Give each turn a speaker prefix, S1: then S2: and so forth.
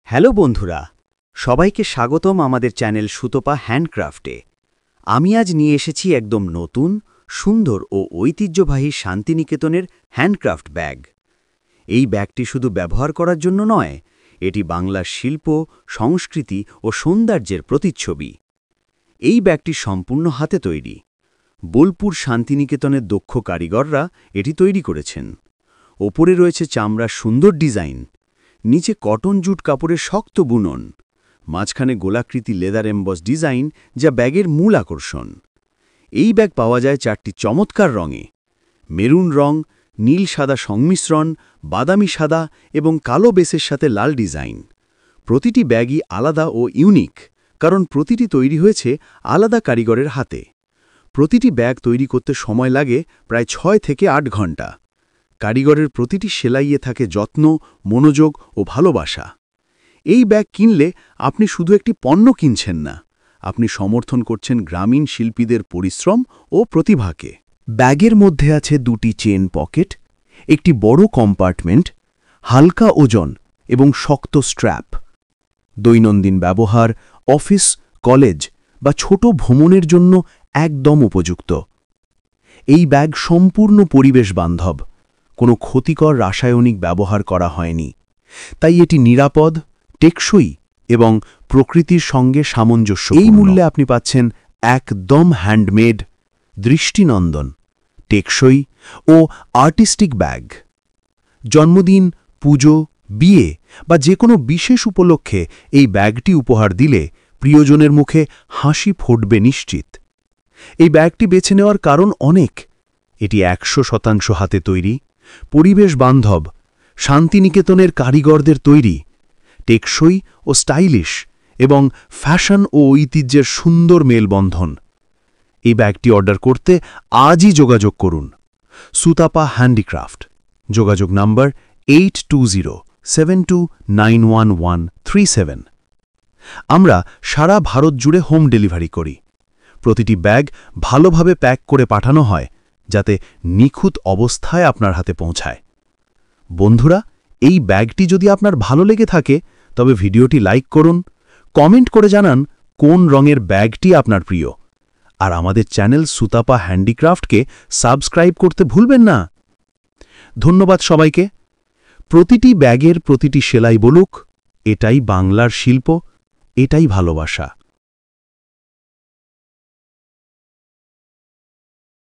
S1: Hello বন্ধুরা, সবাইকে স্বাগতম আমাদের চ্যানেল সুতপা হ্যান্ডক্রাফটে। আমি আজ নিয়ে এসেছি একদম নতুন, সুন্দর ও ঐতিহ্যবাহী শান্তিনিকেতনের হ্যান্ডক্রাফট ব্যাগ। এই ব্যাগটি শুধু ব্যবহার করার জন্য নয়, এটি বাংলার শিল্প, সংস্কৃতি ও সৌন্দর্যের প্রতিচ্ছবি। এই ব্যাগটি সম্পূর্ণ হাতে তৈরি। বোলপুর শান্তিনিকেতনের দক্ষ কারিগররা এটি তৈরি করেছেন। ওপরে রয়েছে চামড়ার সুন্দর ডিজাইন, নিচে কটন জুট কাপড়ের শক্ত বুনন, মাঝখানে গোলাকৃতি লেদার এমবস ডিজাইন, যা ব্যাগের মূল আকর্ষণ। এই ব্যাগ পাওয়া যায় 4টি চমৎকার রঙে: মেরুন রং, নীল সাদা সংমিশ্রণ, বাদামি সাদা এবং কালো বেসের সাথে লাল ডিজাইন। প্রতিটি ব্যাগই আলাদা ও ইউনিক, কারণ প্রতিটি তৈরি হয়েছে আলাদা কারিগরের হাতে। প্রতিটি ব্যাগ তৈরি করতে সময় লাগে প্রায় 6 থেকে 8 ঘন্টা। কারিগরের প্রতিটি সেলাইয়ে থাকে যত্ন, মনোযোগ ও ভালোবাসা। এই ব্যাগ কিনলে আপনি শুধু একটি পণ্য কিনছেন না, আপনি সমর্থন করছেন গ্রামীণ শিল্পীদের পরিশ্রম ও প্রতিভাকে। ব্যাগের মধ্যে আছে 2টি চেন পকেট, একটি বড় কম্পার্টমেন্ট, হালকা ওজন এবং শক্ত স্ট্র্যাপ। দৈনন্দিন ব্যবহার, অফিস, কলেজ বা ছোট ভ্রমণের জন্য একদম উপযুক্ত। এই ব্যাগ সম্পূর্ণ পরিবেশ বান্ধব, কোনো ক্ষতিকর রাসায়নিক ব্যবহার করা হয়নি, তাই এটি নিরাপদ, টেকসই এবং প্রকৃতির সঙ্গে সামঞ্জস্য। এই মূল্যে আপনি পাচ্ছেন একদম হ্যান্ডমেড, দৃষ্টিনন্দন, টেকসই ও আর্টিস্টিক ব্যাগ। জন্মদিন, পুজো, বিয়ে বা যে কোনো বিশেষ উপলক্ষে এই ব্যাগটি উপহার দিলে প্রিয়জনের মুখে হাসি ফুটবে নিশ্চিত। এই ব্যাগটি বেছে নেওয়ার কারণ অনেক। এটি 100% হাতে তৈরি, পরিবেশ বান্ধব, শান্তিনিকেতনের কারিগরদের তৈরি, টেকসই ও স্টাইলিশ এবং ফ্যাশন ও ঐতিহ্যের সুন্দর মেলবন্ধন। এই ব্যাগটি অর্ডার করতে আজই যোগাযোগ করুন। সুতাপা হ্যান্ডিক্রাফট, যোগাযোগ নম্বর 8207291137। আমরা সারা ভারত জুড়ে হোম ডেলিভারি করি। প্রতিটি ব্যাগ ভালোভাবে প্যাক করে পাঠানো হয়, যাতে নিখুঁত অবস্থায় আপনার হাতে পৌঁছায়। বন্ধুরা, এই ব্যাগটি যদি আপনার ভালো লেগে থাকে, তবে ভিডিওটি লাইক করুন, কমেন্ট করে জানান কোন রঙের ব্যাগটি আপনার প্রিয়। আর আমাদের চ্যানেল সুতাপা হ্যান্ডিক্রাফটকে সাবস্ক্রাইব করতে ভুলবেন না। ধন্যবাদ সবাইকে। প্রতিটি ব্যাগের প্রতিটি সেলাই বলুক, এটাই বাংলার শিল্প, এটাই ভালোবাসা।